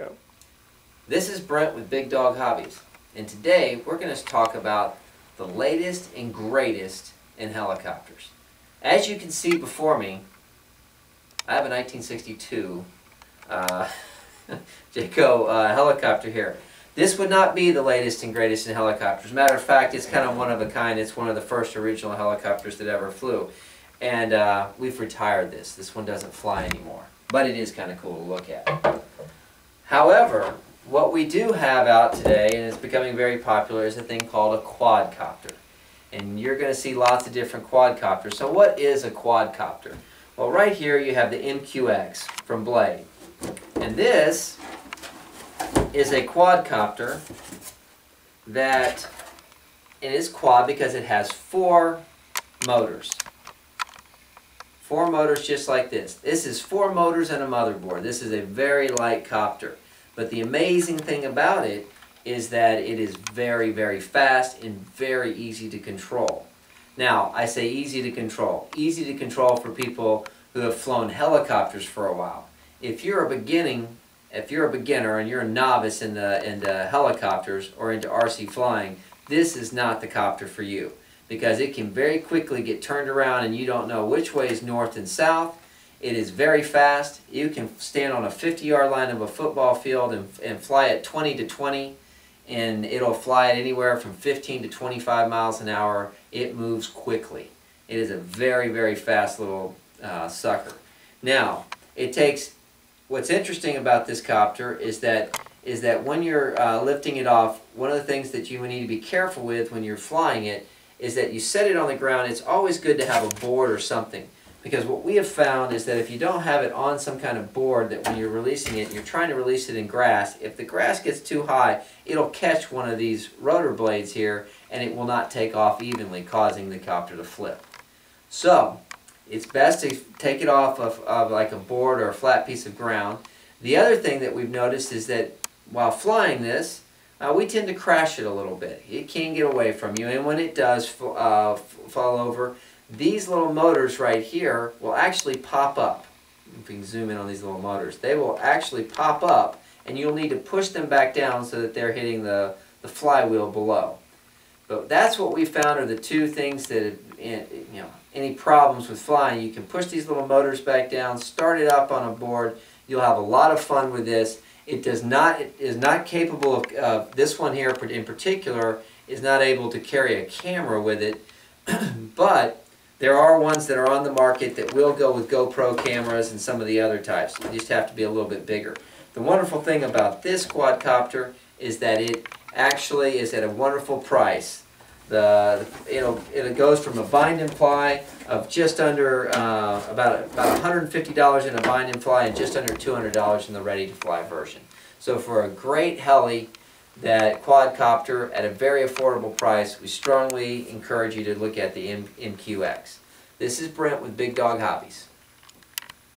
Go. This is Brent with Big Dog Hobbies, and today we're going to talk about the latest and greatest in helicopters. As you can see before me, I have a 1962 Jayco helicopter here. This would not be the latest and greatest in helicopters. Matter of fact, it's kind of one of a kind. It's one of the first original helicopters that ever flew. And we've retired this. This one doesn't fly anymore. But it is kind of cool to look at. However, what we do have out today, and it's becoming very popular, is a thing called a quadcopter. And you're going to see lots of different quadcopters. So what is a quadcopter? Well, right here you have the mQX from Blade. And this is a quadcopter that it is quad because it has 4 motors. 4 motors just like this. This is 4 motors and a motherboard. This is a very light copter. But the amazing thing about it is that it is very, very fast and very easy to control. Now, I say easy to control. Easy to control for people who have flown helicopters for a while. If you're a beginner and you're a novice into helicopters or into RC flying, this is not the copter for you, because it can very quickly get turned around and you don't know which way is north and south. It is very fast. You can stand on a 50-yard line of a football field and fly at 20 to 20, and it'll fly at anywhere from 15 to 25 miles an hour. It moves quickly. It is a very, very fast little sucker. Now, what's interesting about this copter is that when you're lifting it off, one of the things that you need to be careful with when you're flying it is that you set it on the ground. It's always good to have a board or something, because what we have found is that if you don't have it on some kind of board, that when you're releasing it and you're trying to release it in grass, if the grass gets too high, it'll catch one of these rotor blades here and it will not take off evenly, causing the copter to flip. So it's best to take it off of like a board or a flat piece of ground. The other thing that we've noticed is that while flying this, we tend to crash it a little bit. It can get away from you, and when it does fall over, these little motors right here will actually pop up. If we can zoom in on these little motors, they will actually pop up, and you'll need to push them back down so that they're hitting the flywheel below. But that's what we found are the two things that, any problems with flying, you can push these little motors back down, start it up on a board. You'll have a lot of fun with this. It is not capable of, this one here in particular is not able to carry a camera with it, but there are ones that are on the market that will go with GoPro cameras and some of the other types. You just have to be a little bit bigger. The wonderful thing about this quadcopter is that it actually is at a wonderful price. It goes from a bind and fly of just under about $150 in a bind and fly and just under $200 in the ready to fly version. So for a great heli, that quadcopter at a very affordable price, we strongly encourage you to look at the mQX. This is Brent with Big Dog Hobbies.